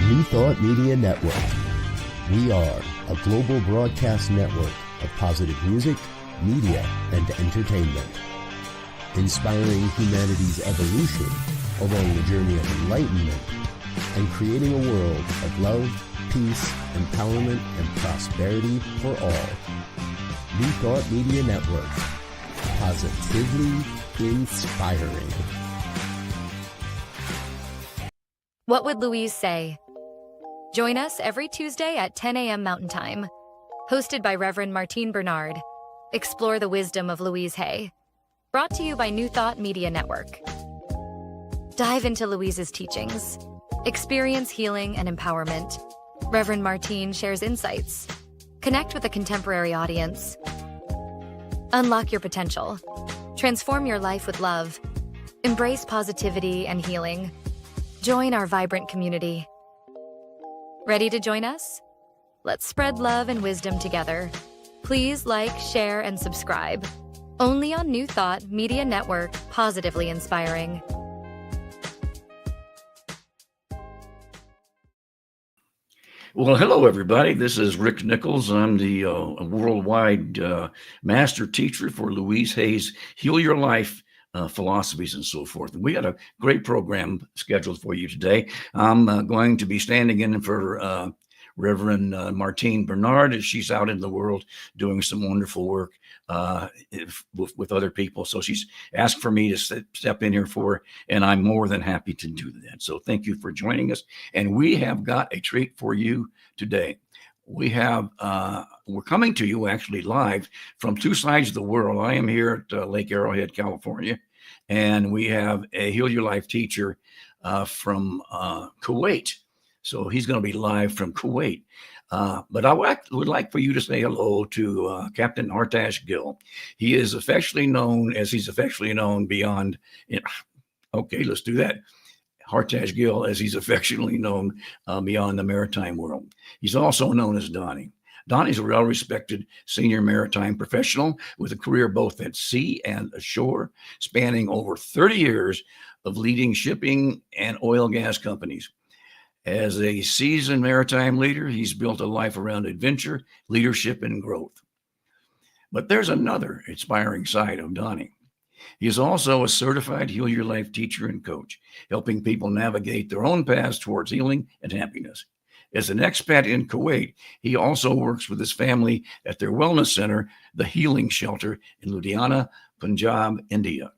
New Thought Media Network. We are a global broadcast network of positive music, media, and entertainment, inspiring humanity's evolution along the journey of enlightenment and creating a world of love, peace, empowerment, and prosperity for all. New Thought Media Network. Positively inspiring. What Would Louise Say? Join us every Tuesday at 10 a.m. Mountain Time. Hosted by Reverend Martine Bernard. Explore the wisdom of Louise Hay. Brought to you by New Thought Media Network. Dive into Louise's teachings. Experience healing and empowerment. Reverend Martine shares insights. Connect with a contemporary audience. Unlock your potential. Transform your life with love. Embrace positivity and healing. Join our vibrant community. Ready to join us? Let's spread love and wisdom together. Please like, share, and subscribe. Only on New Thought Media Network, positively inspiring. Well, hello, everybody. This is Rick Nichols. I'm the worldwide master teacher for Louise Hay's Heal Your Life philosophies and so forth. And we got a great program scheduled for you today. I'm going to be standing in for Reverend Martine Bernard as she's out in the world doing some wonderful work with other people. So she's asked for me to step in here for her, and I'm more than happy to do that. So thank you for joining us. And we have got a treat for you today. We have, we're coming to you actually live from two sides of the world. I am here at Lake Arrowhead, California, and we have a Heal Your Life teacher from Kuwait. So he's going to be live from Kuwait. But I would like for you to say hello to Captain Hartaj Gill. He is affectionately known as he's affectionately known beyond. Okay, let's do that. Hartaj Gill, as he's affectionately known beyond the maritime world. He's also known as Donny. Donny's a well-respected senior maritime professional with a career both at sea and ashore, spanning over 30 years of leading shipping and oil and gas companies. As a seasoned maritime leader, he's built a life around adventure, leadership, and growth. But there's another inspiring side of Donny. He is also a certified Heal Your Life teacher and coach, helping people navigate their own paths towards healing and happiness. As an expat in Kuwait, he also works with his family at their wellness center, the Healing Shelter in Ludhiana, Punjab, India.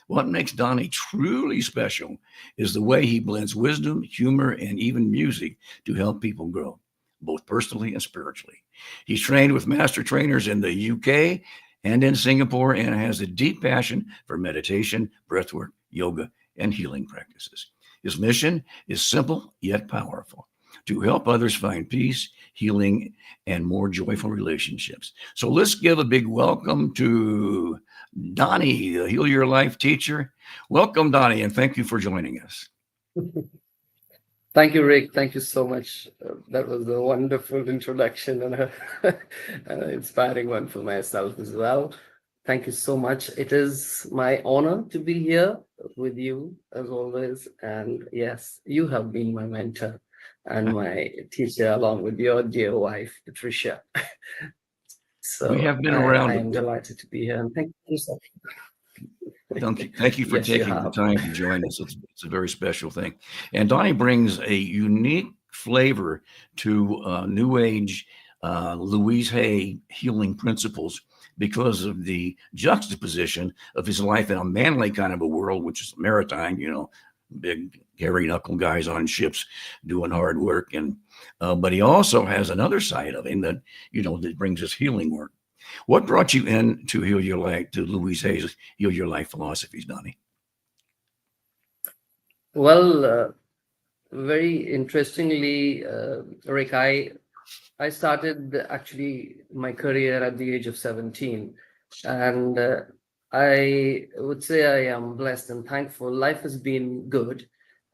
What makes Donny truly special is the way he blends wisdom, humor, and even music to help people grow, both personally and spiritually. He's trained with master trainers in the UK and in Singapore and has a deep passion for meditation, breathwork, yoga, and healing practices. His mission is simple yet powerful: to help others find peace, healing, and more joyful relationships. So let's give a big welcome to Donny, the Heal Your Life teacher. Welcome, Donny, and thank you for joining us. Thank you, Rick. Thank you so much. That was a wonderful introduction and an inspiring one for myself as well. Thank you so much. It is my honor to be here with you as always. And yes, you have been my mentor and my teacher, along with your dear wife, Patricia. So we have been around. I am delighted to be here, and thank you so much. Thank you for Yes, taking the time to join us. It's a very special thing. And Donny brings a unique flavor to New Age Louise Hay healing principles because of the juxtaposition of his life in a manly kind of a world, which is maritime, big hairy knuckle guys on ships doing hard work. And but he also has another side of him that, that brings us healing work. What brought you in to Heal Your Life, to Louise Hay's Heal Your Life philosophies, Donny? Well, very interestingly, Rick, I started actually my career at the age of 17, and I would say I am blessed and thankful. Life has been good,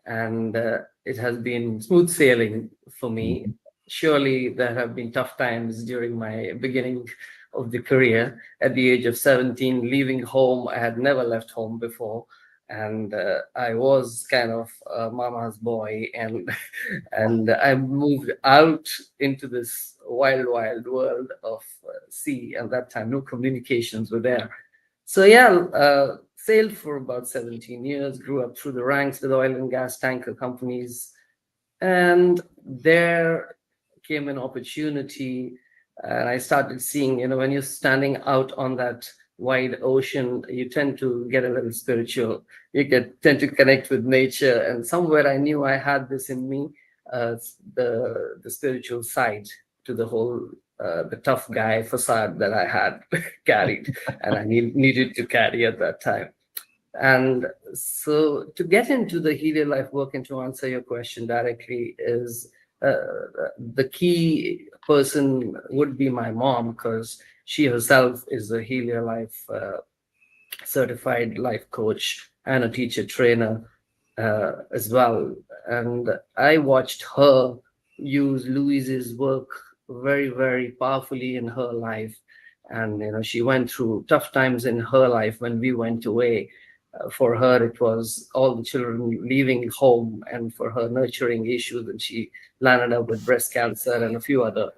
and it has been smooth sailing for me. Surely there have been tough times during my beginning of the career. At the age of 17, leaving home, I had never left home before, and I was kind of mama's boy, and and I moved out into this wild, wild world of sea. And that time, no communications were there. So yeah, sailed for about 17 years, grew up through the ranks with oil and gas tanker companies, and there came an opportunity, and I started seeing, when you're standing out on that wide ocean, you tend to get a little spiritual. Tend to connect with nature, and somewhere I knew I had this in me, the spiritual side to the whole the tough guy facade that I had carried, and I needed to carry at that time. And so to get into the Heal Your Life work and to answer your question directly is the key person would be my mom, because she herself is a Heal Your Life certified life coach and a teacher trainer as well. And I watched her use Louise's work very, very powerfully in her life. And she went through tough times in her life when we went away. For her, it was all the children leaving home, and for her nurturing issues, and she landed up with breast cancer and a few other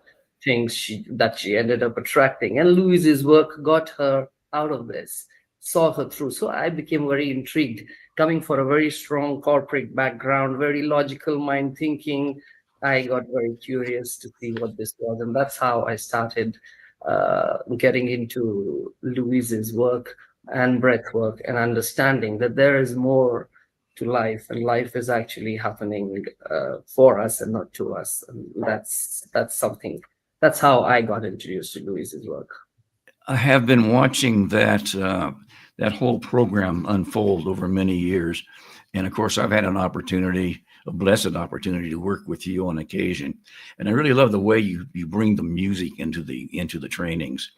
things that she ended up attracting. And Louise's work got her out of this, saw her through. So I became very intrigued, coming for a very strong corporate background, very logical mind thinking. I got very curious to see what this was, and that's how I started getting into Louise's work and breath work, and understanding that there is more to life, and life is actually happening for us and not to us. And that's how I got introduced to Louise's work. I have been watching that whole program unfold over many years, and of course, I've had a blessed opportunity to work with you on occasion, and I really love the way you bring the music into the trainings,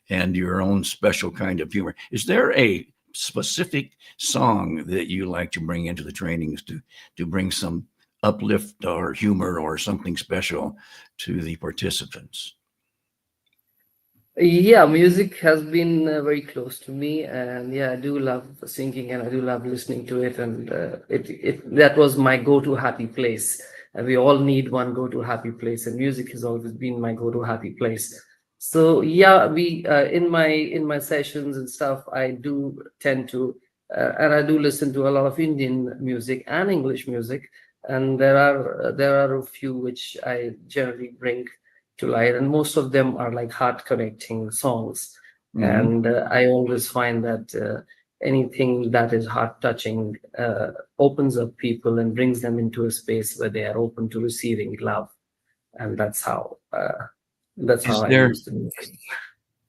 and your own special kind of humor. Is there a specific song that you like to bring into the trainings to bring some uplift or humor or something special to the participants? Yeah, music has been very close to me, and yeah, I do love singing, and I do love listening to it, and that was my go-to happy place. And we all need one go-to happy place, and music has always been my go-to happy place. So yeah, we in my sessions and stuff, I do tend to, and I do listen to a lot of Indian music and English music, and there are a few which I generally bring to light, and most of them are like heart connecting songs. And I always find that anything that is heart touching opens up people and brings them into a space where they are open to receiving love, and that's how I use the music.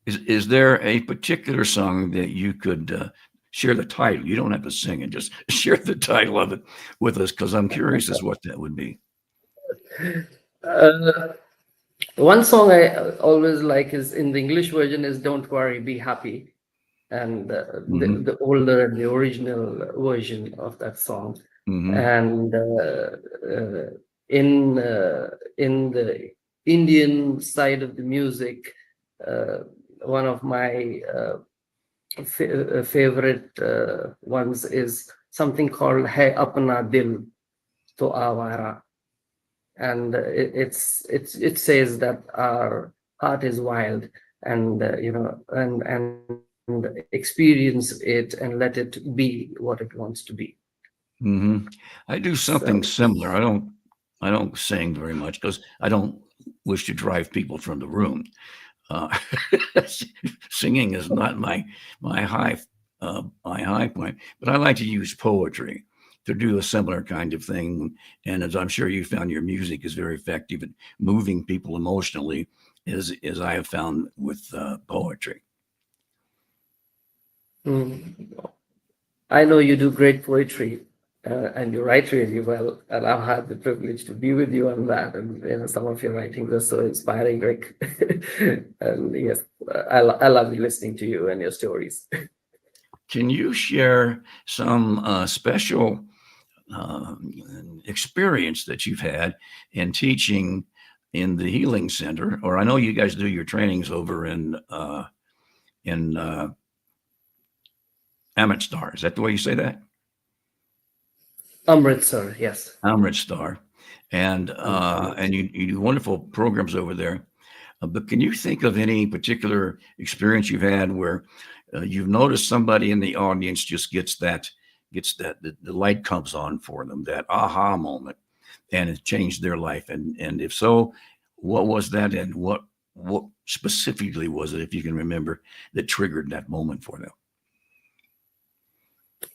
Is there a particular song that you could share the title? You don't have to sing it, just share the title of it with us, because I'm curious as what that would be. One song I always like is, in the English version, is "Don't Worry, Be Happy," and the older and the original version of that song. And in the Indian side of the music, one of my favorite ones is something called "Hai Apna Dil To Awara," and it says that our heart is wild, and and experience it and let it be what it wants to be. I do something similar. I don't sing very much because I don't wish to drive people from the room. Singing is not my high point, but I like to use poetry to do a similar kind of thing. And as I'm sure you found, your music is very effective at moving people emotionally, as I have found with poetry. I know you do great poetry, and you write really well. And I've had the privilege to be with you on that. And some of your writings are so inspiring, Rick. And yes, I love listening to you and your stories. Can you share some special experience that you've had in teaching in the Healing Center? Or I know you guys do your trainings over in Amritsar. Is that the way you say that? Amritsar, yes. Amritsar, and you do wonderful programs over there. But can you think of any particular experience you've had where you've noticed somebody in the audience just gets that the light comes on for them, that aha moment, and it changed their life? And if so, what was that, and what specifically was it, if you can remember, that triggered that moment for them?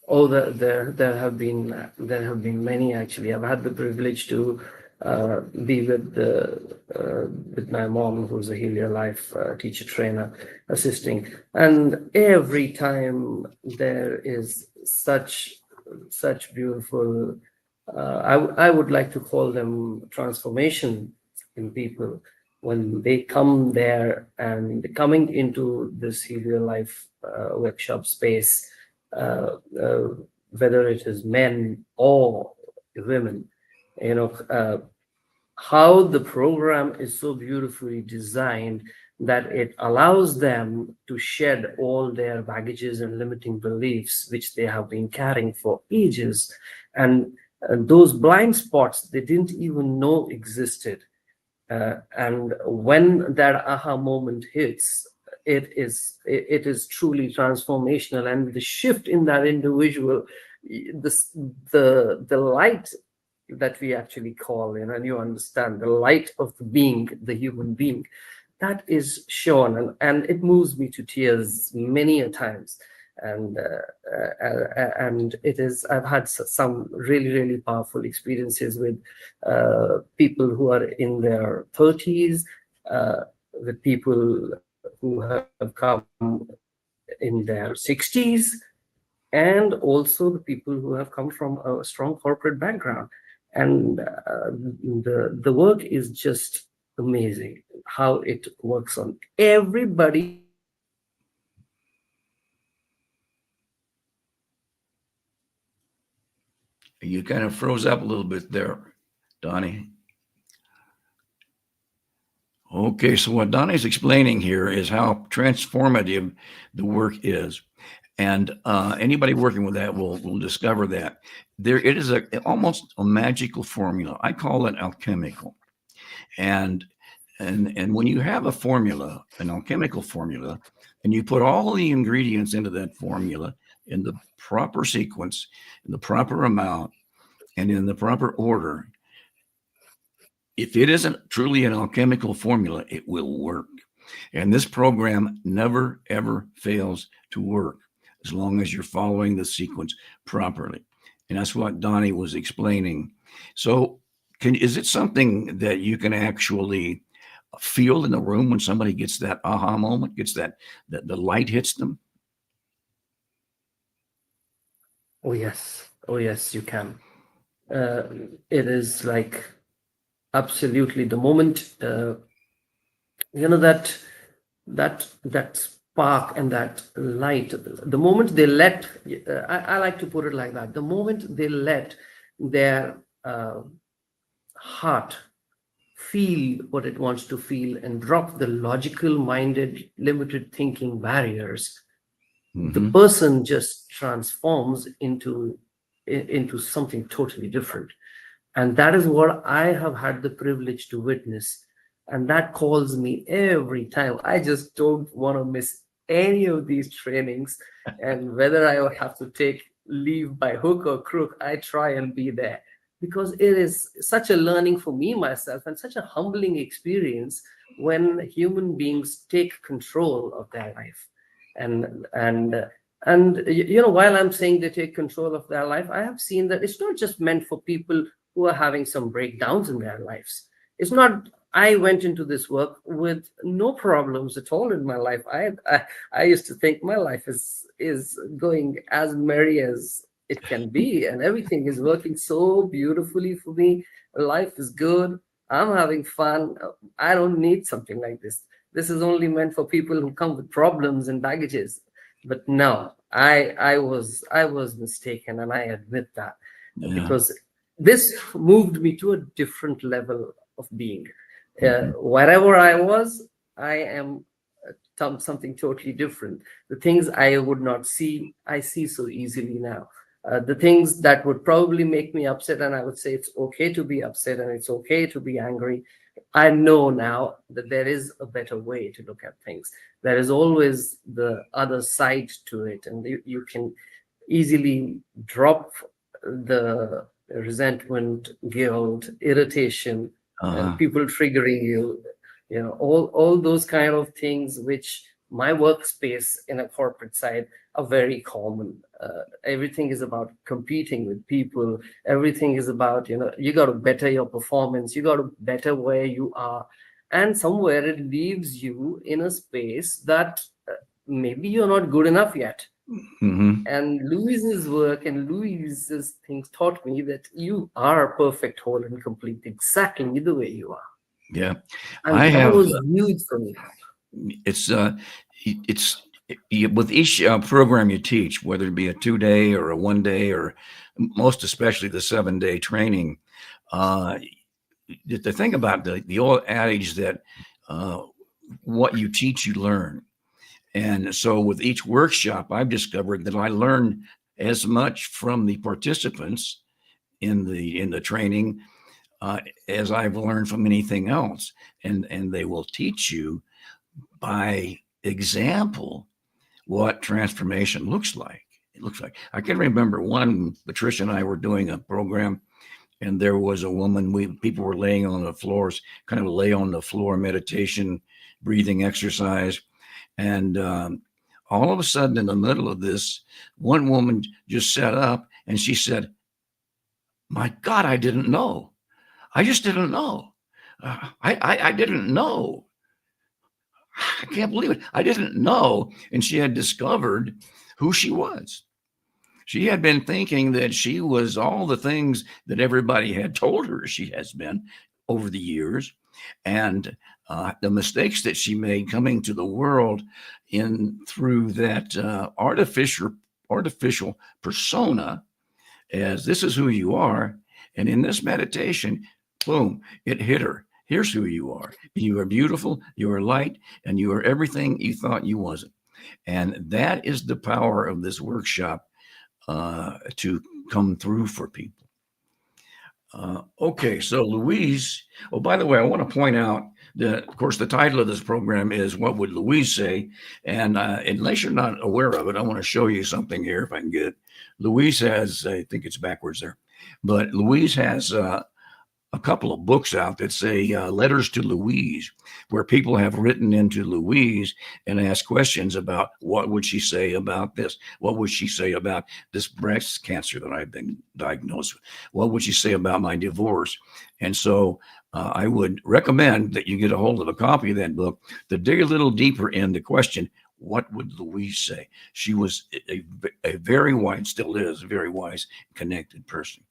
Oh, there have been many actually. I've had the privilege to be with my mom, who's a Heal Your Life teacher trainer, assisting, and every time there is such beautiful. I would like to call them transformation in people when they come there, and coming into this Heal Your Life workshop space, whether it is men or women, how the program is so beautifully designed that it allows them to shed all their baggages and limiting beliefs which they have been carrying for ages, and those blind spots they didn't even know existed. And when that aha moment hits, it is truly transformational, and the shift in that individual, the light that we actually call, and you understand, the light of the being, the human being, that is shown, and it moves me to tears many a times. And it is, I've had some really powerful experiences with people who are in their 30s, with people who have come in their 60s, and also the people who have come from a strong corporate background. And the work is just amazing how it works on everybody. You kind of froze up a little bit there, Donny. Okay, so what Donny's explaining here is how transformative the work is. And anybody working with that will discover that it is almost a magical formula. I call it alchemical. And when you have a formula, an alchemical formula, and you put all the ingredients into that formula in the proper sequence, in the proper amount, and in the proper order, if it isn't truly an alchemical formula, it will work. And this program never, ever fails to work as long as you're following the sequence properly. And that's what Donny was explaining. So is it something that you can actually feel in the room when somebody gets that aha moment, gets that the light hits them? Oh yes, you can. It is like absolutely the moment, that spark and that light, the moment they let, I like to put it like that, the moment they let their heart feel what it wants to feel and drop the logical minded limited thinking barriers, the person just transforms into something totally different. And that is what I have had the privilege to witness. And that calls me every time. I just don't want to miss any of these trainings. And whether I have to take leave by hook or crook, I try and be there, because it is such a learning for me myself, and such a humbling experience when human beings take control of their life. And while I'm saying they take control of their life, I have seen that it's not just meant for people who are having some breakdowns in their lives. It's not, I went into this work with no problems at all in my life. I used to think my life is going as merry as it can be, and everything is working so beautifully for me. Life is good. I'm having fun. I don't need something like this. This is only meant for people who come with problems and baggages. But no, I was mistaken, and I admit that. Yeah. Because this moved me to a different level of being. Wherever I was, I am something totally different. The things I would not see, I see so easily now. The things that would probably make me upset, and I would say it's okay to be upset and it's okay to be angry. I know now that there is a better way to look at things. There is always the other side to it, and you can easily drop the resentment, guilt, irritation, Uh-huh. people triggering you, all those kind of things which my workspace in a corporate side are very common. Everything is about competing with people. Everything is about, you got to better your performance. You got to better where you are. And somewhere it leaves you in a space that maybe you're not good enough yet. Mm-hmm. And Louise's work and Louise's things taught me that you are perfect, whole, and complete exactly the way you are. Yeah, I And that have. was huge for me. It's with each program you teach, whether it be a 2-day or a 1-day, or most especially the 7-day training. The thing about the old adage that what you teach, you learn. And so with each workshop, I've discovered that I learn as much from the participants in the training as I've learned from anything else. And they will teach you by example what transformation looks like. It looks like, I can remember one, Patricia and I were doing a program, and there was a woman, people were laying on the floors, kind of lay on the floor meditation, breathing exercise. And all of a sudden, in the middle of this, one woman just sat up and she said, "My God, I didn't know. I just didn't know. I didn't know. I can't believe it. I didn't know." And she had discovered who she was. She had been thinking that she was all the things that everybody had told her she has been over the years. And the mistakes that she made coming to the world in through that artificial persona, as this is who you are. And in this meditation, boom, it hit her. Here's who you are. You are beautiful, you are light, and you are everything you thought you wasn't. And that is the power of this workshop to come through for people. Okay, so Louise, oh, by the way, I want to point out that, of course, the title of this program is What Would Louise Say? And unless you're not aware of it, I want to show you something here if I can get it. Louise has, I think it's backwards there, but Louise has a couple of books out that say Letters to Louise, where people have written into Louise and asked questions about what would she say about this? What would she say about this breast cancer that I've been diagnosed with? What would she say about my divorce? And so I would recommend that you get a hold of a copy of that book to dig a little deeper in the question, what would Louise say? She was a very wise, still is a very wise, connected person.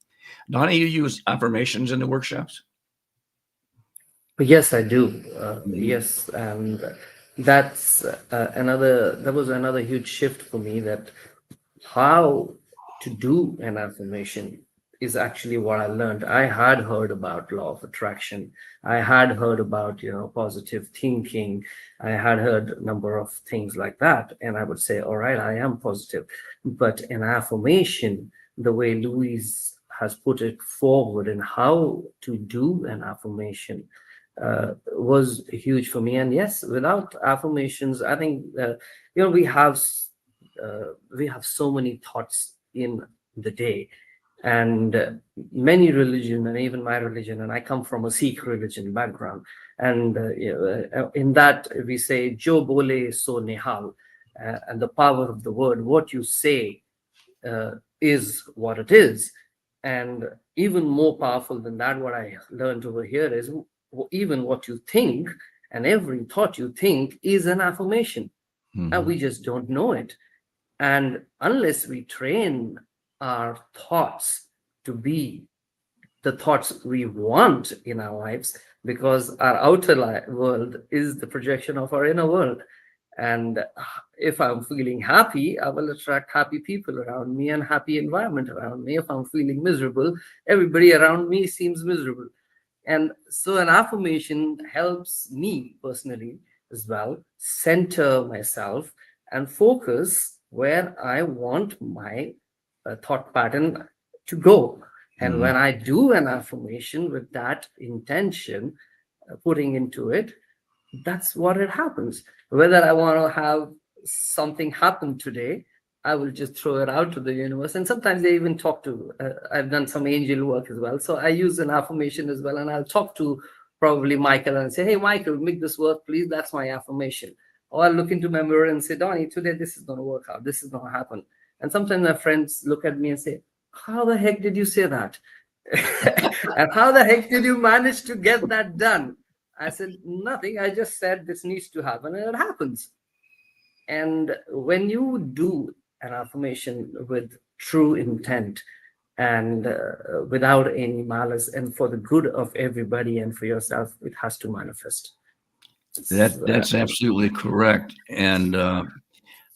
Donny, you use affirmations in the workshops? Yes, I do. Yes, and that was another huge shift for me, that how to do an affirmation is actually what I learned. I had heard about law of attraction. I had heard about, positive thinking. I had heard a number of things like that. And I would say, all right, I am positive. But an affirmation, the way Louise has put it forward and how to do an affirmation was huge for me. And yes, without affirmations, I think, we have so many thoughts in the day, and many religion, and even my religion, and I come from a Sikh religion background, and in that we say jo bole so nihal, and the power of the word, what you say is what it is. And even more powerful than that, what I learned over here is even what you think, and every thought you think is an affirmation. And we just don't know it. And unless we train our thoughts to be the thoughts we want in our lives, because our outer world is the projection of our inner world. And if I'm feeling happy, I will attract happy people around me and happy environment around me. If I'm feeling miserable, everybody around me seems miserable. And so an affirmation helps me personally as well center myself and focus where I want my thought pattern to go. And Mhm. when I do an affirmation with that intention, putting into it, that's what it happens. Whether I want to have something happen today, I will just throw it out to the universe. And sometimes they even talk to, I've done some angel work as well. So I use an affirmation as well. And I'll talk to probably Michael and say, hey, Michael, make this work, please. That's my affirmation. Or I'll look into my mirror and say, Donny, today this is going to work out. This is going to happen. And sometimes my friends look at me and say, how the heck did you say that? And how the heck did you manage to get that done? I said, nothing. I just said this needs to happen, and it happens. And when you do an affirmation with true intent and without any malice and for the good of everybody and for yourself, it has to manifest. That's absolutely correct. And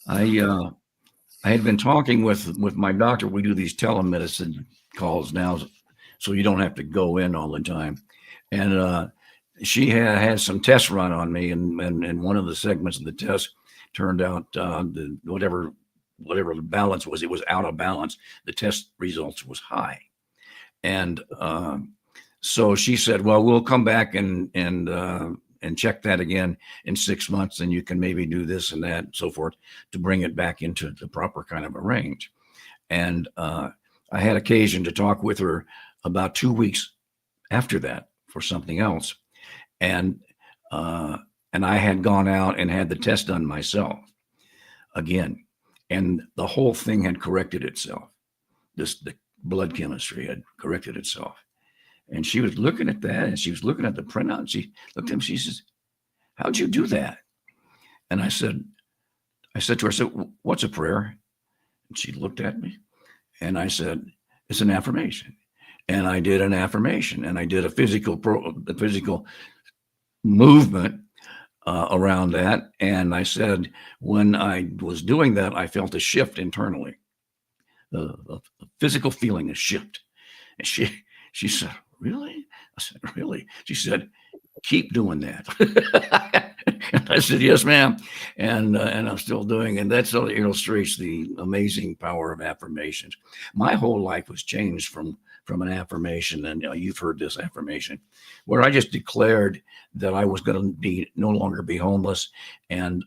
I had been talking with my doctor. We do these telemedicine calls now, so you don't have to go in all the time. And she had some tests run on me, and one of the segments of the test turned out whatever the balance was, it was out of balance. The test results was high, and so she said, "Well, we'll come back and check that again in 6 months, and you can maybe do this and that and so forth to bring it back into the proper kind of a range." And I had occasion to talk with her about 2 weeks after that for something else. And I had gone out and had the test done myself again, and the whole thing had corrected itself. The blood chemistry had corrected itself. And she was looking at that, and she was looking at the printout, and she looked at me, she says, "How'd you do that?" And I said to her, I said, "What's a prayer?" And she looked at me, and I said, "It's an affirmation." And I did an affirmation, and I did a physical movement around that. And I said, when I was doing that, I felt a shift internally, a physical feeling, a shift. And she said, "Really?" I said, "Really?" She said, "Keep doing that." And I said, "Yes, ma'am." And I'm still doing it. And that sort of illustrates the amazing power of affirmations. My whole life was changed from an affirmation, and you've heard this affirmation, where I just declared that I was going to be no longer be homeless and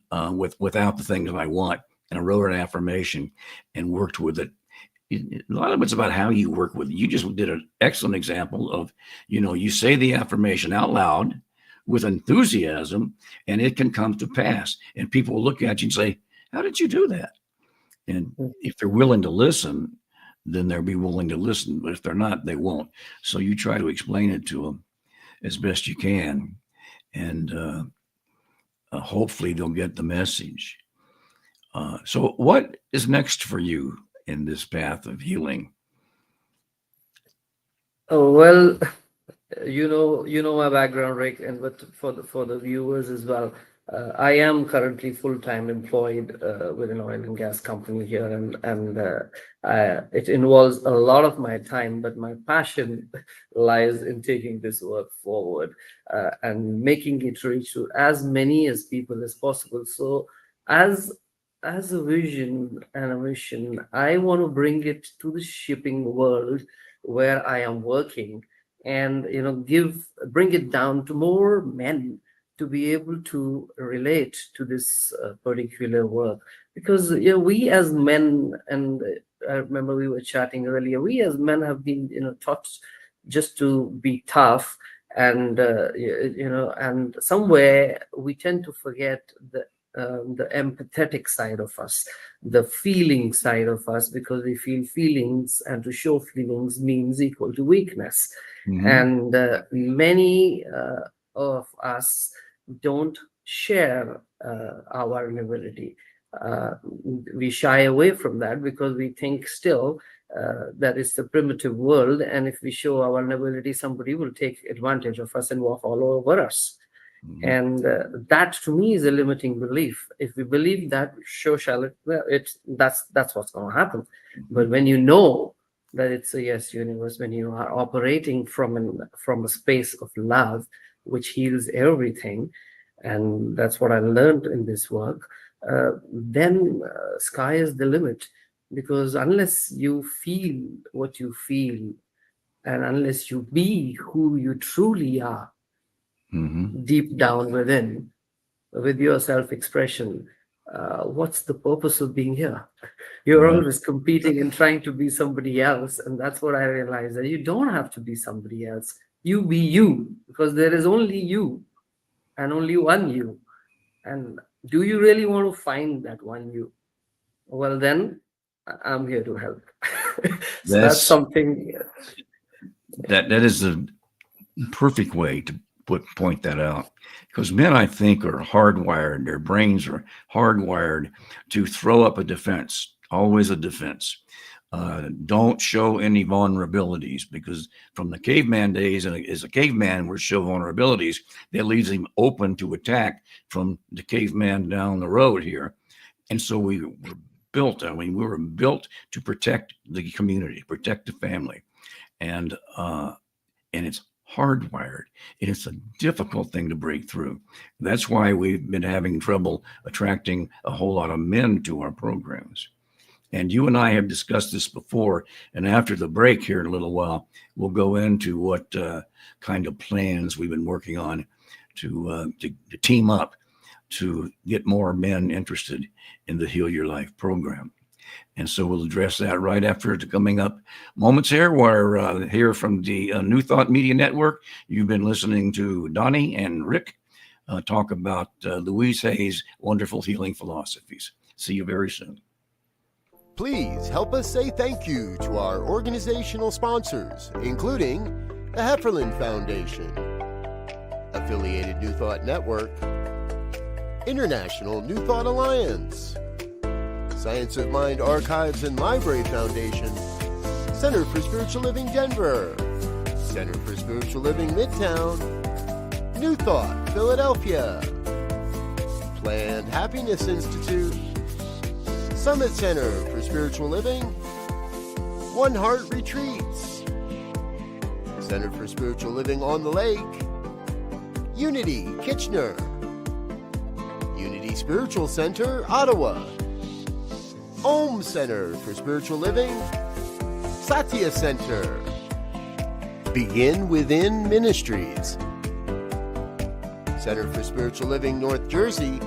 without the things that I want. And I wrote an affirmation and worked with it. A lot of it's about how you work with it. You just did an excellent example of, you say the affirmation out loud with enthusiasm, and it can come to pass. And people will look at you and say, "How did you do that?" And if they're willing to listen, then they'll be willing to listen. But if they're not, they won't. So you try to explain it to them as best you can, and hopefully they'll get the message. So what is next for you in this path of healing? Oh, well, you know my background, Rick, and for the viewers as well. I am currently full-time employed with an oil and gas company here, and it involves a lot of my time, but my passion lies in taking this work forward and making it reach to as many as people as possible. So, as a vision and a mission, I want to bring it to the shipping world where I am working, and bring it down to more men to be able to relate to this particular work. Because we as men, and I remember we were chatting earlier, we as men have been taught just to be tough, and and somewhere we tend to forget the empathetic side of us, the feeling side of us, because we feel feelings, and to show feelings means equal to weakness. Mm-hmm. And many of us don't share our vulnerability. We shy away from that because we think still that it's the primitive world, and if we show our vulnerability, somebody will take advantage of us and walk all over us. Mm-hmm. And that to me is a limiting belief. If we believe that, so shall it. Well, that's what's going to happen. Mm-hmm. But when you know that it's a yes universe, when you are operating from a space of love, which heals everything, and that's what I learned in this work, then sky is the limit. because unless you feel what you feel, and unless you be who you truly are deep down within, with your self-expression, what's the purpose of being here? You're always competing and trying to be somebody else. And that's what I realized, that you don't have to be somebody else. You be you, because there is only you and only one you. And do you really want to find that one you? Well, then I'm here to help. So that's That's something. that is the perfect way to point that out, because men, I think, are hardwired. Their brains are hardwired to throw up a defense, always a defense. Don't show any vulnerabilities, because from the caveman days, and as a caveman would show vulnerabilities, that leaves him open to attack from the caveman down the road here. And so we were built, we were built to protect the community, protect the family. And it's hardwired, and it's a difficult thing to break through. That's why we've been having trouble attracting a whole lot of men to our programs. And you and I have discussed this before, and after the break here in a little while, we'll go into what kind of plans we've been working on to team up to get more men interested in the Heal Your Life program. And so we'll address that right after the coming up moments here. We're here from the New Thought Media Network. You've been listening to Donny and Rick talk about Louise Hay's wonderful healing philosophies. See you very soon. Please help us say thank you to our organizational sponsors, including the Hefferland Foundation, Affiliated New Thought Network, International New Thought Alliance, Science of Mind Archives and Library Foundation, Center for Spiritual Living Denver, Center for Spiritual Living Midtown, New Thought Philadelphia, Planned Happiness Institute, Summit Center for Spiritual Living, One Heart Retreats, Center for Spiritual Living on the Lake, Unity Kitchener, Unity Spiritual Center Ottawa, Om Center for Spiritual Living, Satya Center, Begin Within Ministries, Center for Spiritual Living North Jersey,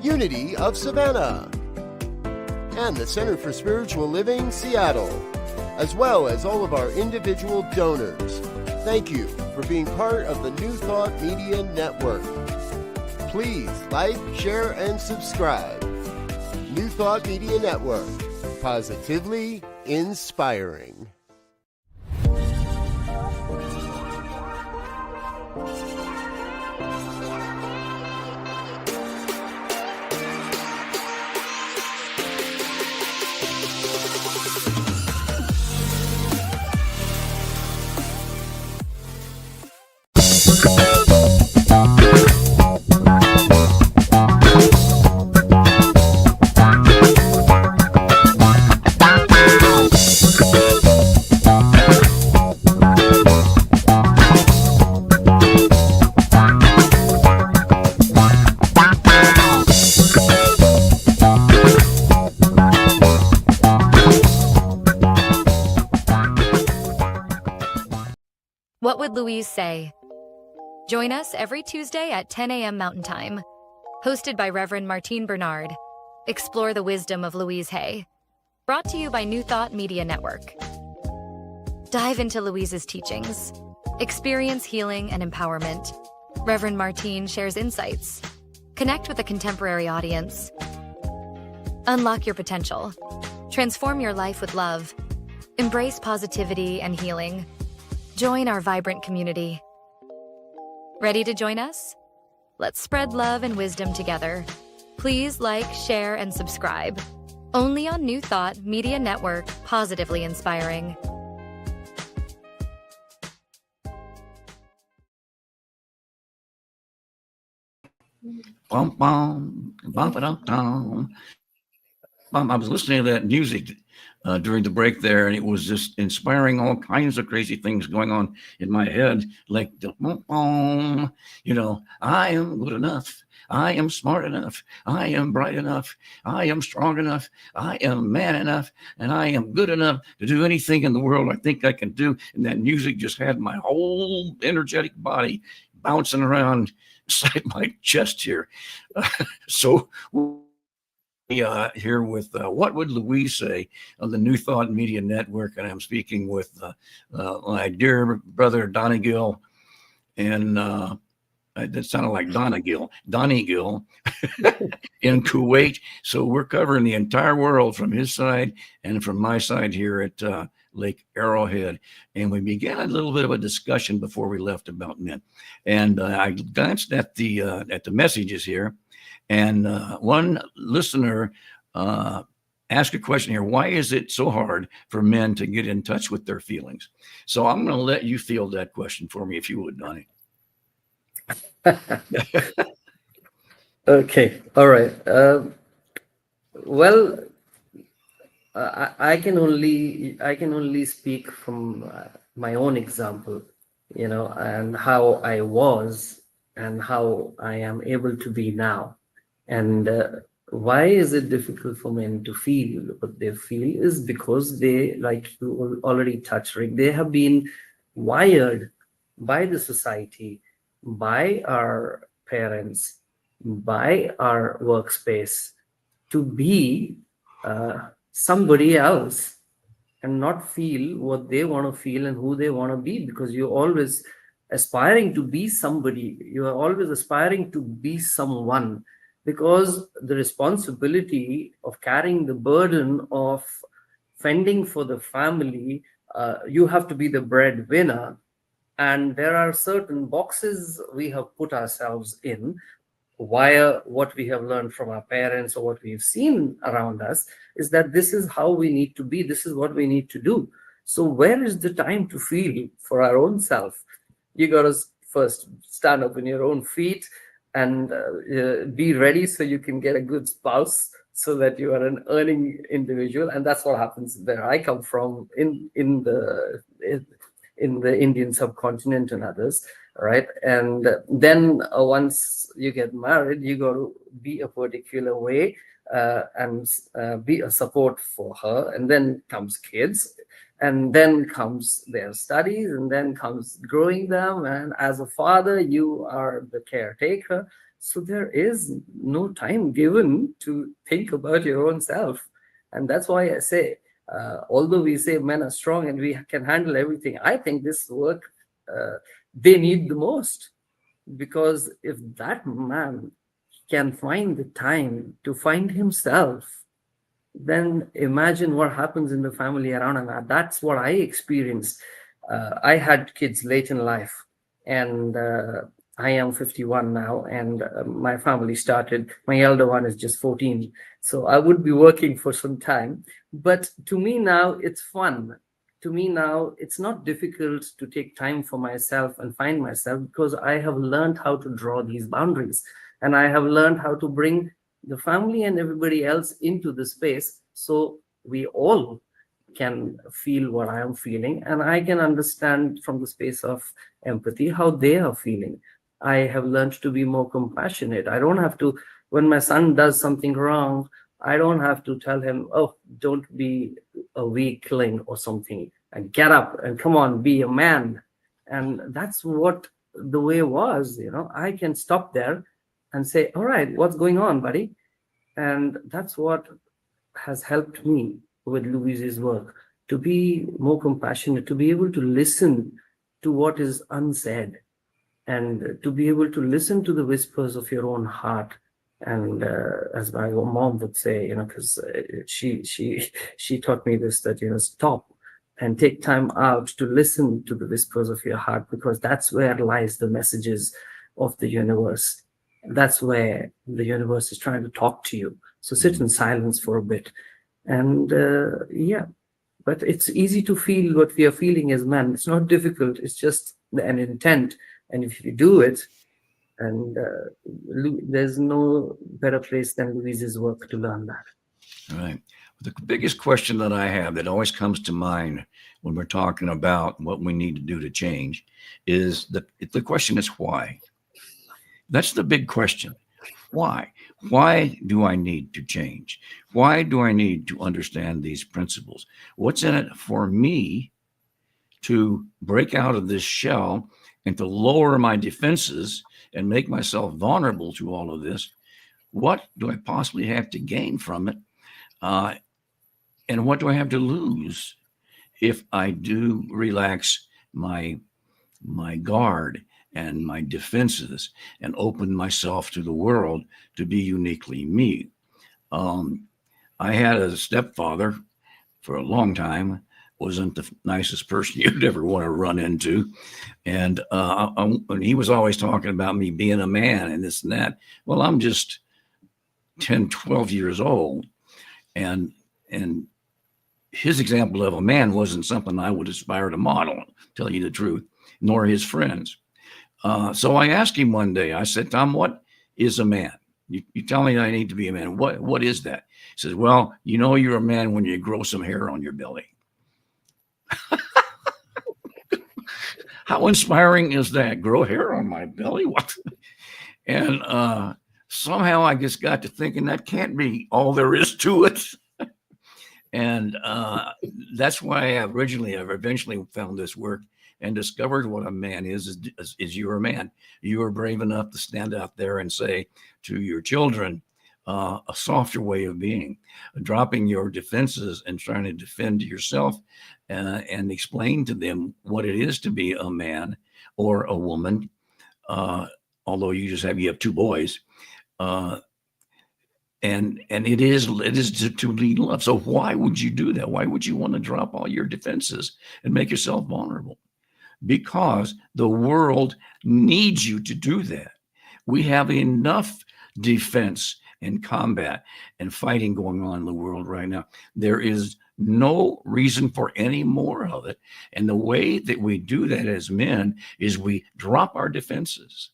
Unity of Savannah, and the Center for Spiritual Living Seattle, as well as all of our individual donors. Thank you for being part of the New Thought Media Network. Please like, share, and subscribe. New Thought Media Network, positively inspiring. What Would Louise Say? Join us every Tuesday at 10 a.m. Mountain Time. Hosted by Reverend Martine Bernard. Explore the wisdom of Louise Hay. Brought to you by New Thought Media Network. Dive into Louise's teachings. Experience healing and empowerment. Reverend Martine shares insights. Connect with a contemporary audience. Unlock your potential. Transform your life with love. Embrace positivity and healing. Join our vibrant community. Ready to join us? Let's spread love and wisdom together. Please like, share, and subscribe. Only on New Thought Media Network, positively inspiring. Bum, bum, bum, ba, dum, dum. I was listening to that music during the break there, and it was just inspiring all kinds of crazy things going on in my head, like the, I am good enough. I am smart enough. I am bright enough. I am strong enough. I am man enough. And I am good enough to do anything in the world I think I can do. And that music just had my whole energetic body bouncing around inside my chest here. So here with What Would Louise Say on the New Thought Media Network. And I'm speaking with my dear brother, Donny Gill. And that sounded like Donny Gill in Kuwait. So we're covering the entire world from his side and from my side here at Lake Arrowhead. And we began a little bit of a discussion before we left about men. And I glanced at the messages here. And one listener asked a question here. Why is it so hard for men to get in touch with their feelings? So I'm going to let you field that question for me, if you would, Donny. Okay. All right. Well, I can only speak from my own example, and how I was and how I am able to be now. And why is it difficult for men to feel what they feel is because they, like you already touched, Rick, they have been wired by the society, by our parents, by our workspace to be somebody else and not feel what they want to feel and who they want to be, because you're always aspiring to be somebody. You are always aspiring to be someone, because the responsibility of carrying the burden of fending for the family, you have to be the breadwinner. And there are certain boxes we have put ourselves in via what we have learned from our parents or what we've seen around us, is that this is how we need to be. This is what we need to do. So where is the time to feel for our own self? You got to first stand up on your own feet and be ready so you can get a good spouse, so that you are an earning individual. And that's what happens where I come from in the Indian subcontinent and others, right? And then once you get married, you got to be a particular way and be a support for her. And then comes kids, and then comes their studies, and then comes growing them. And as a father, you are the caretaker. So there is no time given to think about your own self. And that's why I say, although we say men are strong and we can handle everything, I think this work they need the most. Because if that man can find the time to find himself, then imagine what happens in the family around. And that's what I experienced. I had kids late in life, and I am 51 now, and my family started, my elder one is just 14. So I would be working for some time. But to me now, it's fun. To me now, it's not difficult to take time for myself and find myself, because I have learned how to draw these boundaries. And I have learned how to bring the family and everybody else into the space, so we all can feel what I am feeling, and I can understand from the space of empathy how they are feeling. I have learned to be more compassionate. I don't have to, when my son does something wrong, I don't have to tell him, oh, don't be a weakling or something, and get up and come on, be a man. And that's what the way was, I can stop there and say, all right, what's going on, buddy? And that's what has helped me with Louise's work, to be more compassionate, to be able to listen to what is unsaid, and to be able to listen to the whispers of your own heart. And as my mom would say, because she taught me this, that stop and take time out to listen to the whispers of your heart, because that's where lies the messages of the universe. That's where the universe is trying to talk to you. So sit in silence for a bit. And but it's easy to feel what we are feeling as men. It's not difficult. It's just an intent. And if you do it, and there's no better place than Louise's work to learn that. All right. The biggest question that I have that always comes to mind when we're talking about what we need to do to change is the question is why? That's the big question. Why? Why do I need to change? Why do I need to understand these principles? What's in it for me to break out of this shell and to lower my defenses and make myself vulnerable to all of this? What do I possibly have to gain from it? And what do I have to lose if I do relax my guard and my defenses and open myself to the world to be uniquely me? I had a stepfather for a long time, wasn't the nicest person you'd ever want to run into. And he was always talking about me being a man and this and that. Well, I'm just 10, 12 years old. And his example of a man wasn't something I would aspire to model, tell you the truth, nor his friends. So I asked him one day, I said, Tom, what is a man? You tell me I need to be a man. What is that? He says, well, you know you're a man when you grow some hair on your belly. How inspiring is that? Grow hair on my belly? What? And somehow I just got to thinking that can't be all there is to it. And that's why I've eventually found this work and discovered what a man is you're a man. You are brave enough to stand out there and say to your children, a softer way of being, dropping your defenses and trying to defend yourself and explain to them what it is to be a man or a woman. Although you have two boys. And it is to lead love. So why would you do that? Why would you want to drop all your defenses and make yourself vulnerable? Because the world needs you to do that. We have enough defense and combat and fighting going on in the world right now. There is no reason for any more of it. And the way that we do that as men is we drop our defenses.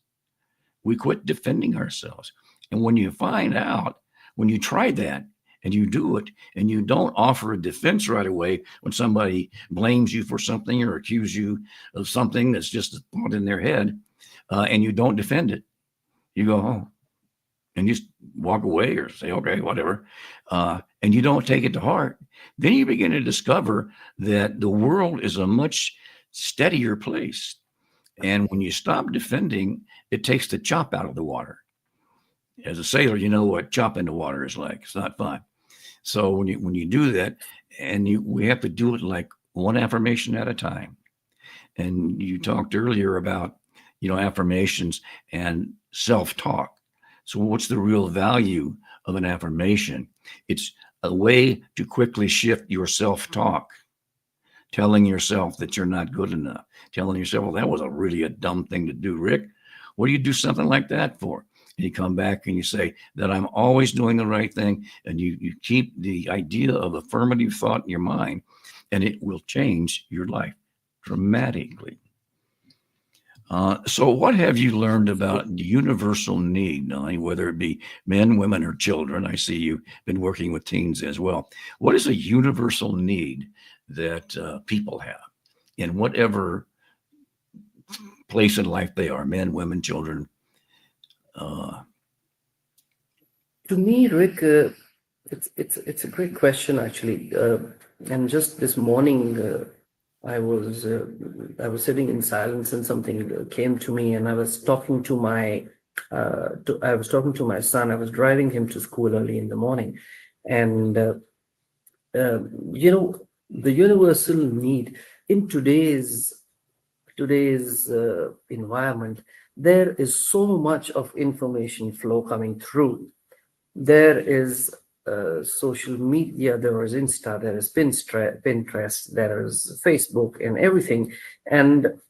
We quit defending ourselves. And when you find out, when you try that and you do it and you don't offer a defense right away when somebody blames you for something or accuses you of something that's just a thought in their head, and you don't defend it, you go home and you just walk away or say, okay, whatever. And you don't take it to heart. Then you begin to discover that the world is a much steadier place. And when you stop defending, it takes the chop out of the water. As a sailor, you know what chop in the water is like. It's not fun. So when you do that, and we have to do it like one affirmation at a time. And you talked earlier about, affirmations and self-talk. So what's the real value of an affirmation? It's a way to quickly shift your self-talk, telling yourself that you're not good enough, telling yourself, well, that was a dumb thing to do, Rick. What do you do something like that for? And you come back and you say that I'm always doing the right thing. And you keep the idea of affirmative thought in your mind, and it will change your life dramatically. So what have you learned about the universal need, Donny, whether it be men, women, or children? I see you've been working with teens as well. What is a universal need that people have in whatever place in life they are, men, women, children? To me, Rick, it's a great question actually. And just this morning, I was sitting in silence, and something came to me, and I was talking to my son. I was driving him to school early in the morning, and the universal need in today's environment. There is so much of information flow coming through. There is social media, there is Insta, there is Pinterest, there is Facebook and everything. And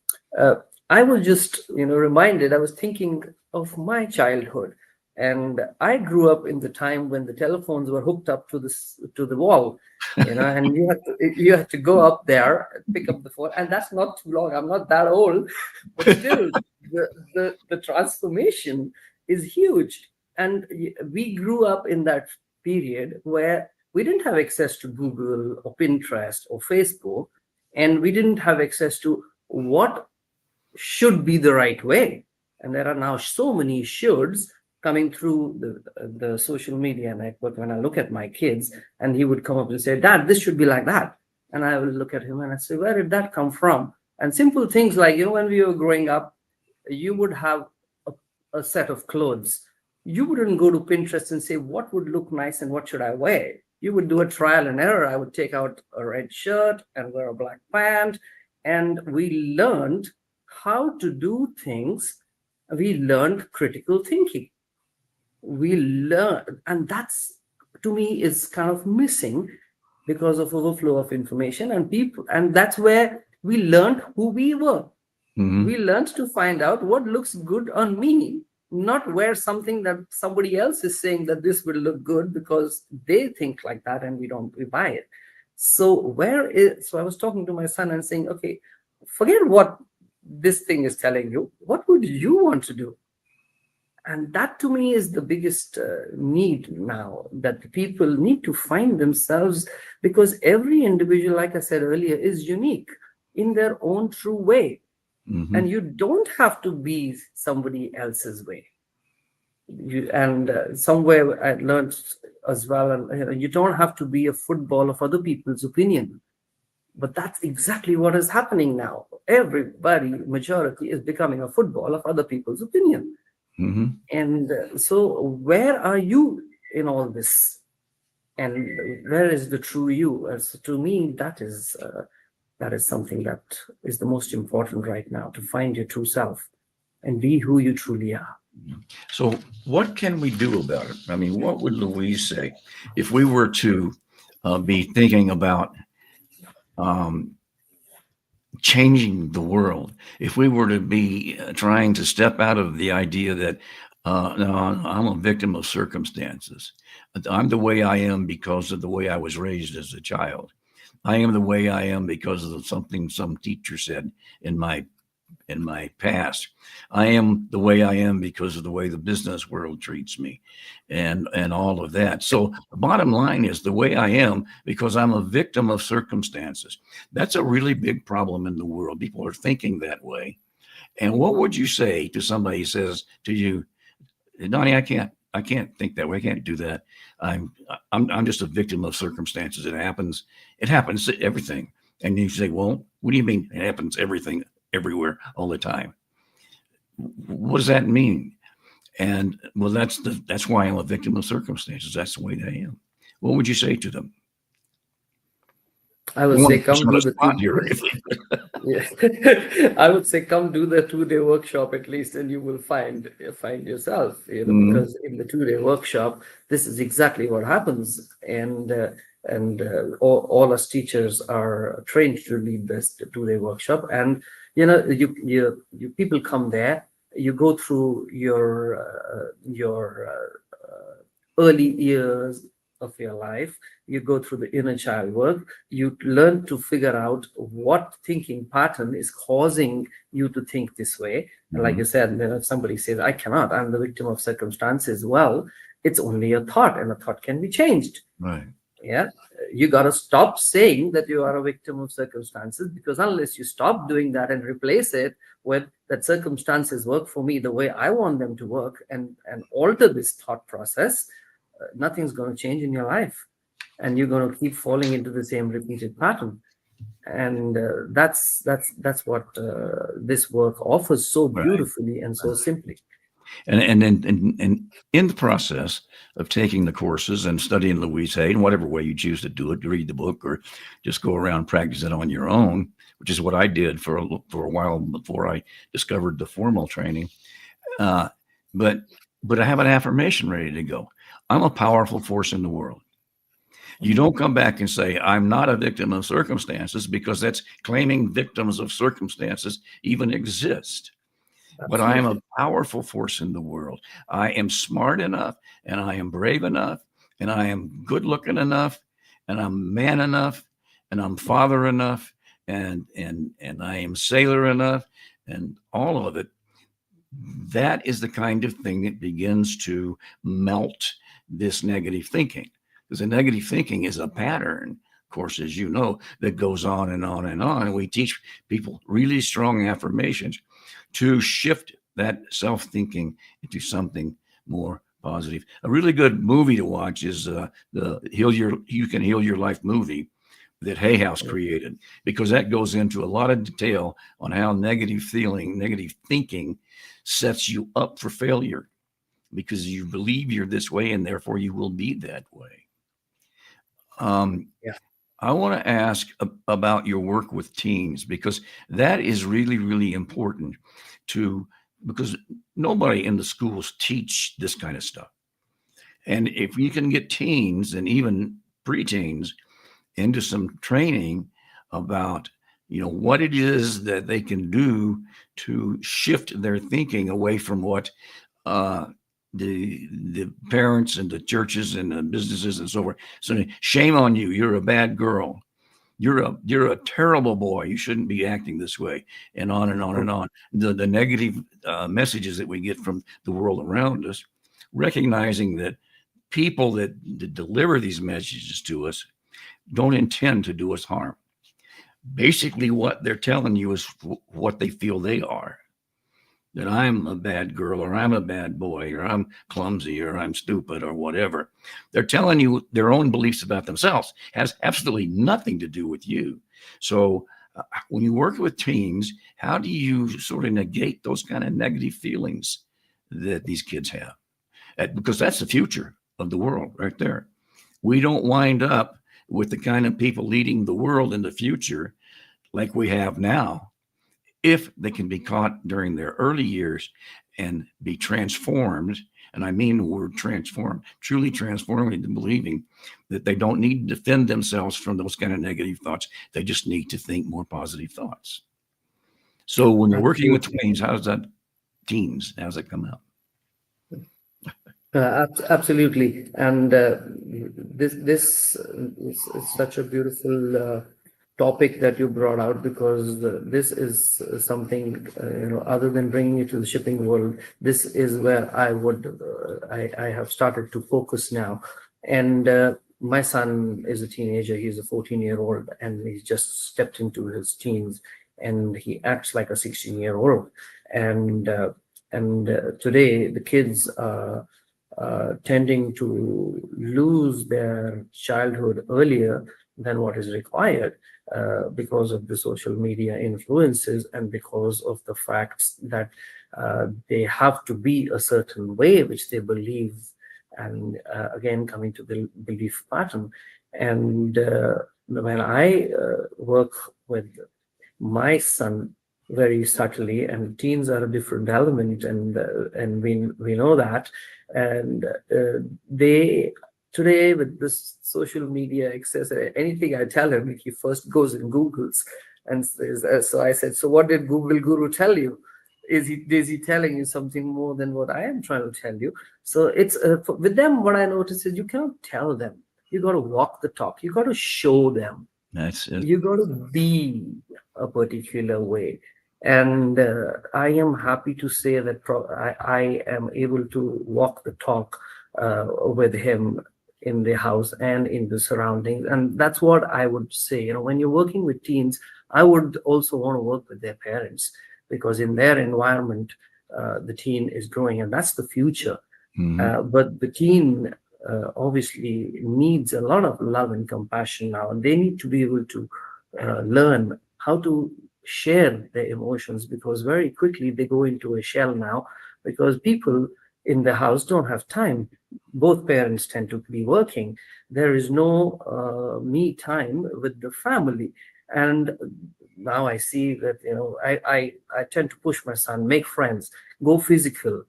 I was just, reminded, I was thinking of my childhood. And I grew up in the time when the telephones were hooked up to the wall, and you had to go up there, pick up the phone, and that's not too long. I'm not that old, but still, the transformation is huge. And we grew up in that period where we didn't have access to Google or Pinterest or Facebook, and we didn't have access to what should be the right way. And there are now so many shoulds coming through the social media network. When I look at my kids, and he would come up and say, Dad, this should be like that. And I will look at him and I say, where did that come from? And simple things like, when we were growing up, you would have a set of clothes. You wouldn't go to Pinterest and say, what would look nice and what should I wear? You would do a trial and error. I would take out a red shirt and wear a black pant. And we learned how to do things. We learned critical thinking. We learned, and that's, to me, is kind of missing because of overflow of information and people. And that's where we learned who we were. We learned to find out what looks good on me, not wear something that somebody else is saying that this will look good because they think like that and we buy it. So I was talking to my son and saying, okay, forget what this thing is telling you. What would you want to do? And that to me is the biggest need now, that people need to find themselves, because every individual, like I said earlier, is unique in their own true way. And you don't have to be somebody else's way. Somewhere I learned as well, and you don't have to be a football of other people's opinion. But that's exactly what is happening now. Everybody, majority, is becoming a football of other people's opinion. And so where are you in all this? And where is the true you? So to me, that is something that is the most important right now, to find your true self and be who you truly are. So what can we do about it? I mean, what would Louise say if we were to be thinking about changing the world, if we were to be trying to step out of the idea that no, I'm a victim of circumstances. I'm the way I am because of the way I was raised as a child. I am the way I am because of something some teacher said in my past. I am the way I am because of the way the business world treats me, and all of that. So the bottom line is the way I am because I'm a victim of circumstances. That's a really big problem in the world. People are thinking that way. And what would you say to somebody who says to you, Donny, I can't think that way. I can't do that. I'm just a victim of circumstances. It happens to everything. And you say, well, what do you mean it happens everything, everywhere, all the time? What does that mean? And well, that's why I'm a victim of circumstances. That's the way I am. What would you say to them? I would say, come do the I would say, come do the 2-day workshop at least, and you will find yourself. Because in the 2-day workshop, this is exactly what happens, and all us teachers are trained to lead this 2-day workshop. And you people come there, you go through your early years of your life. You go through the inner child work. You learn to figure out what thinking pattern is causing you to think this way. And like you said, if somebody says, I'm the victim of circumstances, well, it's only a thought, and a thought can be changed. Right. Yeah. You got to stop saying that you are a victim of circumstances, because unless you stop doing that and replace it with that circumstances work for me the way I want them to work, and alter this thought process, nothing's going to change in your life, and you're going to keep falling into the same repeated pattern. And that's what this work offers so beautifully and so simply. And in the process of taking the courses and studying Louise Hay, in whatever way you choose to do it, to read the book or just go around practice it on your own, which is what I did for a while before I discovered the formal training. But I have an affirmation ready to go. I'm a powerful force in the world. You don't come back and say, I'm not a victim of circumstances, because that's claiming victims of circumstances even exist. Absolutely. But I am a powerful force in the world. I am smart enough, and I am brave enough, and I am good looking enough, and I'm man enough, and I'm father enough, and I am sailor enough, and all of it. That is the kind of thing that begins to melt this negative thinking. because the negative thinking is a pattern, of course, as you know, that goes on and on and on. And we teach people really strong affirmations to shift that self-thinking into something more positive. A really good movie to watch is the You Can Heal Your Life movie that Hay House created, because that goes into a lot of detail on how negative thinking sets you up for failure, because you believe you're this way and therefore you will be that way. I want to ask about your work with teens, because that is really, really important because nobody in the schools teach this kind of stuff. And if you can get teens and even preteens into some training about, what it is that they can do to shift their thinking away from what the parents and the churches and the businesses and so forth. So shame on you. You're a bad girl. You're a terrible boy. You shouldn't be acting this way, and on and on and on. The negative messages that we get from the world around us, recognizing that people that deliver these messages to us don't intend to do us harm. Basically, what they're telling you is what they feel they are. That I'm a bad girl, or I'm a bad boy, or I'm clumsy, or I'm stupid, or whatever. They're telling you their own beliefs about themselves. It has absolutely nothing to do with you. So when you work with teens, how do you sort of negate those kind of negative feelings that these kids have? Because that's the future of the world right there. We don't wind up with the kind of people leading the world in the future like we have now, if they can be caught during their early years and be transformed. And I mean the word transformed, truly transformed into believing that they don't need to defend themselves from those kind of negative thoughts. They just need to think more positive thoughts. So when you're working with teens, how does that come out? Absolutely. And this is such a beautiful topic that you brought out, because this is something, other than bringing it to the shipping world, this is where I have started to focus now. And my son is a teenager. He's a 14-year-old, and he's just stepped into his teens, and he acts like a 16-year-old. And today the kids are tending to lose their childhood earlier than what is required, because of the social media influences, and because of the facts that they have to be a certain way, which they believe, and again coming to the belief pattern. And when I work with my son very subtly, and teens are a different element, and we know that, and they today, with this social media access, anything I tell him, he first goes and Googles and says, so I said, so what did Google Guru tell you? Is he telling you something more than what I am trying to tell you? So it's with them, what I notice is you cannot tell them. You got to walk the talk. You got to show them. That's it. You got to be a particular way. And I am happy to say that I am able to walk the talk with him in the house and in the surroundings. And that's what I would say. When you're working with teens, I would also want to work with their parents, because in their environment, the teen is growing, and that's the future. Mm-hmm. But the teen obviously needs a lot of love and compassion now, and they need to be able to learn how to share their emotions, because very quickly they go into a shell now, because people in the house don't have time. Both parents tend to be working. There is no me time with the family. And now I see that, I tend to push my son, make friends, go physical,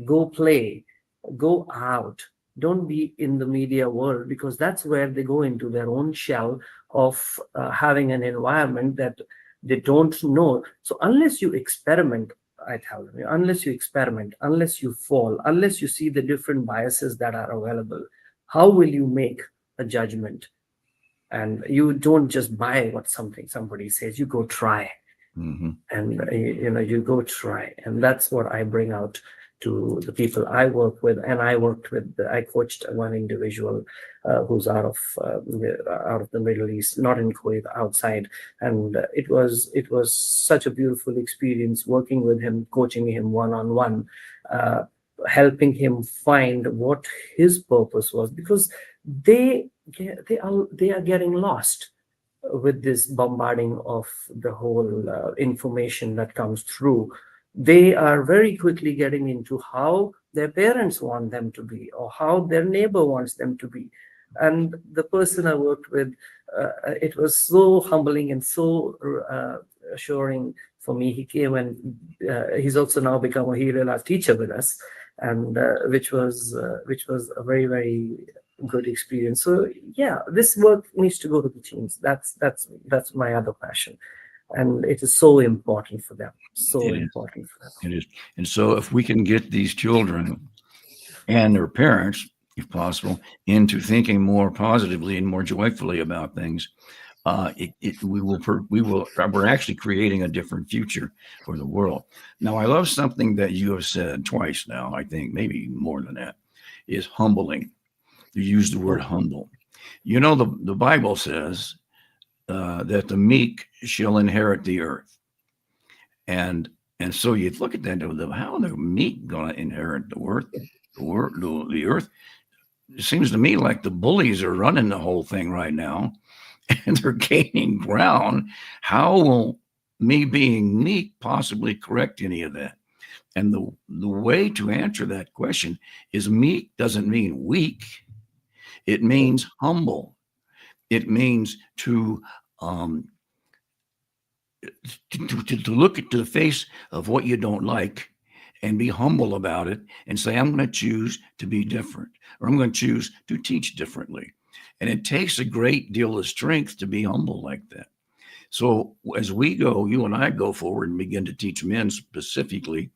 go play, go out. Don't be in the media world, because that's where they go into their own shell of having an environment that they don't know. So unless you experiment, I tell them, unless you experiment, unless you fall, unless you see the different biases that are available, how will you make a judgment? And you don't just buy what somebody says, you go try. Mm-hmm. And you go try. And that's what I bring out to the people I work with. And I coached one individual who's out of the Middle East, not in Kuwait, outside. And it was such a beautiful experience working with him, coaching him one-on-one, helping him find what his purpose was, because they are getting lost with this bombarding of the whole information that comes through. They are very quickly getting into how their parents want them to be or how their neighbor wants them to be. And the person I worked with, it was so humbling and so assuring for me. He came and he's also now become a Hero teacher with us, and which was a very, very good experience. So yeah, this work needs to go to the teams. That's my other passion, and it is so important for them. So important for them. It is. And so if we can get these children and their parents, if possible, into thinking more positively and more joyfully about things, we're actually creating a different future for the world. Now, I love something that you have said twice now, I think maybe more than that, is humbling. You use the word humble. You know, the Bible says that the meek shall inherit the earth. And so you look at that, how are the meek going to inherit the earth? The earth? It seems to me like the bullies are running the whole thing right now, and they're gaining ground. How will me being meek possibly correct any of that? And the way to answer that question is meek doesn't mean weak. It means humble. It means to look into the face of what you don't like and be humble about it and say, I'm going to choose to be different, or I'm going to choose to teach differently. And it takes a great deal of strength to be humble like that. So as we go, you and I go forward and begin to teach men specifically,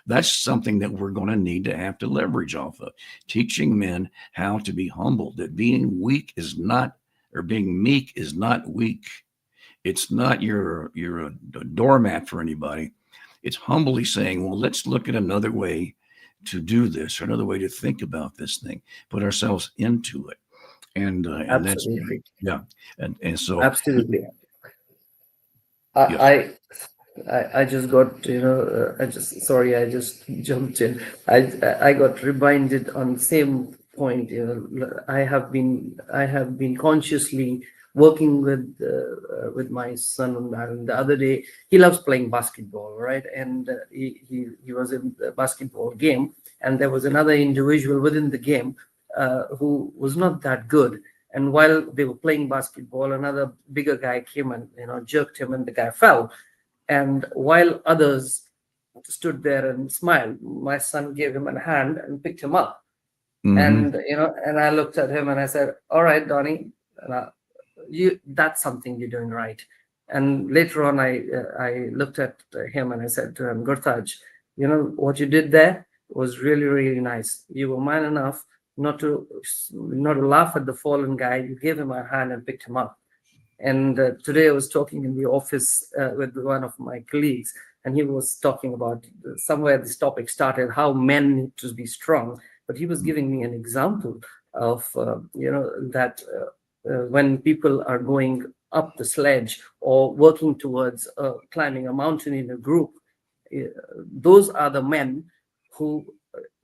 that's something that we're going to need to have to leverage off of, teaching men how to be humble, that being weak is not, or being meek is not weak. It's not you're a doormat for anybody. It's humbly saying, well, let's look at another way to do this, or another way to think about this thing, put ourselves into it. And Absolutely. That's, yeah. And so. Absolutely. Yes. I just got, I just jumped in. I got reminded on the same point. I have been consciously working with my son, and the other day he loves playing basketball, right? And he was in the basketball game, and there was another individual within the game who was not that good. And while they were playing basketball, another bigger guy came and jerked him, and the guy fell. And while others stood there and smiled, my son gave him a hand and picked him up. Mm-hmm. And I looked at him and I said, "All right, Donny, that's something you're doing right." And later on, I looked at him and I said to him, "Hartaj, what you did there was really, really nice. You were man enough not to laugh at the fallen guy. You gave him a hand and picked him up." And today I was talking in the office with one of my colleagues, and he was talking about somewhere this topic started, how men need to be strong. But he was giving me an example of, that when people are going up the sledge or working towards climbing a mountain in a group, those are the men who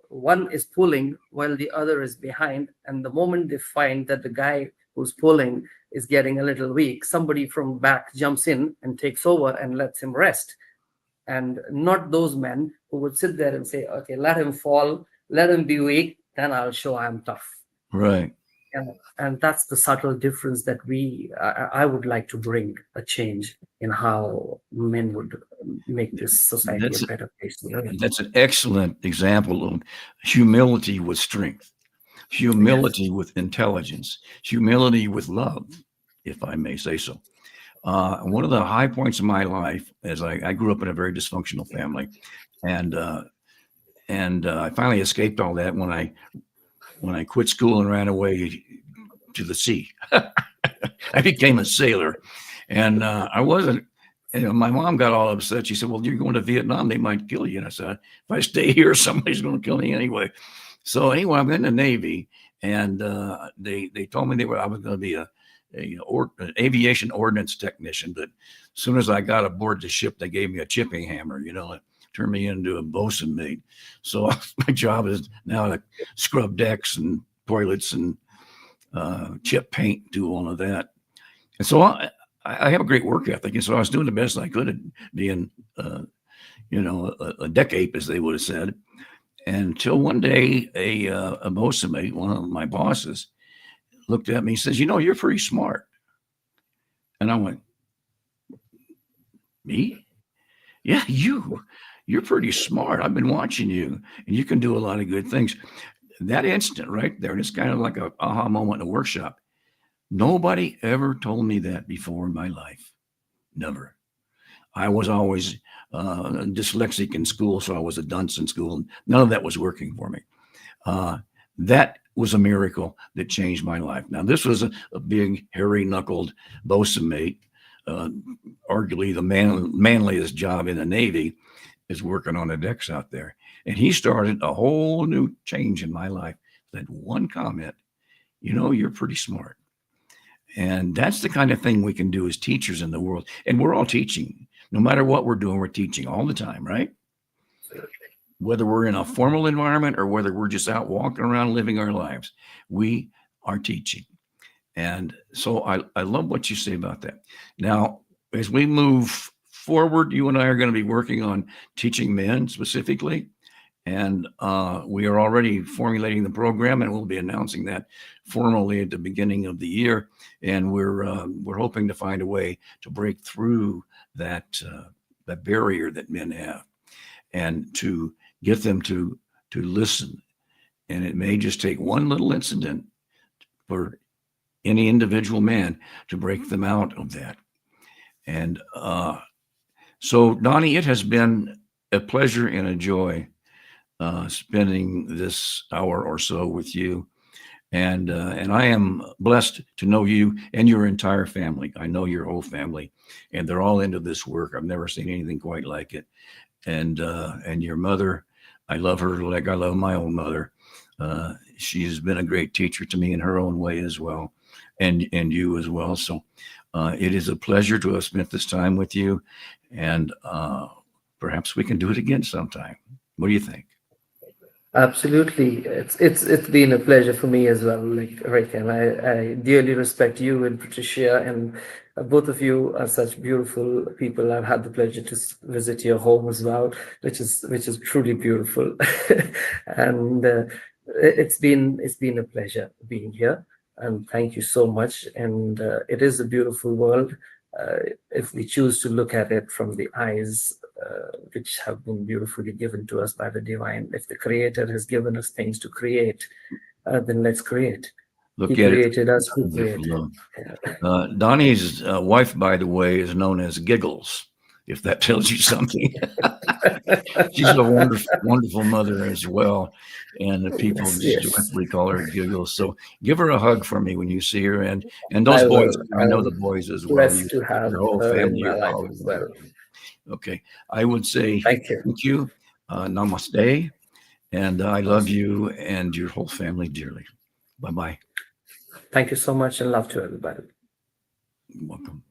one is pulling while the other is behind. And the moment they find that the guy who's pulling is getting a little weak, somebody from back jumps in and takes over and lets him rest. And not those men who would sit there and say, okay, let him fall, let him be weak, then I'll show I'm tough. Right. And that's the subtle difference that I would like to bring a change in how men would make this society a better place to live in. That's an excellent example of humility with strength, humility with intelligence, humility with love, if I may say so. One of the high points of my life, as I grew up in a very dysfunctional family, and I finally escaped all that when I quit school and ran away to the sea. I became a sailor, and I wasn't And my mom got all upset. She said, "Well, you're going to Vietnam. They might kill you." And I said, "If I stay here, somebody's going to kill me anyway." So anyway, I'm in the Navy, and they told me I was going to be an aviation ordnance technician. But as soon as I got aboard the ship, they gave me a chipping hammer, and turned me into a bosun mate. So my job is now to scrub decks and toilets and chip paint, do all of that. And so I have a great work ethic, and so I was doing the best I could at being, a deck ape, as they would have said. Until one day, a bosun mate, one of my bosses, looked at me and says, "You're pretty smart." And I went, "Me? Yeah, you're pretty smart. I've been watching you, and you can do a lot of good things." That instant right there, and it's kind of like a aha moment in a workshop. Nobody ever told me that before in my life. Never. I was always dyslexic in school, so I was a dunce in school, and none of that was working for me. That was a miracle that changed my life. Now, this was a big, hairy-knuckled bosun mate. Arguably the manliest job in the Navy is working on the decks out there. And he started a whole new change in my life. That one comment, "You're pretty smart." And that's the kind of thing we can do as teachers in the world. And we're all teaching. No matter what we're doing, we're teaching all the time, right? Whether we're in a formal environment or whether we're just out walking around living our lives, we are teaching. And so I love what you say about that. Now, as we move forward, you and I are going to be working on teaching men specifically. And we are already formulating the program, and we'll be announcing that formally at the beginning of the year. And we're hoping to find a way to break through that barrier that men have, and to get them to listen. And it may just take one little incident for any individual man to break them out of that. And so, Donny, it has been a pleasure and a joy spending this hour or so with you. And I am blessed to know you and your entire family. I know your whole family, and they're all into this work. I've never seen anything quite like it. And your mother, I love her like I love my own mother. She's been a great teacher to me in her own way as well, and you as well. So it is a pleasure to have spent this time with you, and perhaps we can do it again sometime. What do you think? Absolutely. It's been a pleasure for me as well, like Rick, and I dearly respect you and Patricia, and both of you are such beautiful people. I've had the pleasure to visit your home as well, which is truly beautiful. And it's been a pleasure being here, and thank you so much. And it is a beautiful world if we choose to look at it from the eyes which have been beautifully given to us by the divine. If the Creator has given us things to create, then let's create. Look He at created it. us. He created. Donny's wife, by the way, is known as Giggles, if that tells you something. She's a wonderful, wonderful mother as well. And the people Yes. joyfully call her Giggles. So give her a hug for me when you see her. And those boys, I know the boys as well. Blessed to have Your whole her in family my are life all as well. Okay. I would say Thank you. thank you. Namaste. And I love you and your whole family dearly. Bye-bye. Thank you so much, and love to everybody. You're welcome.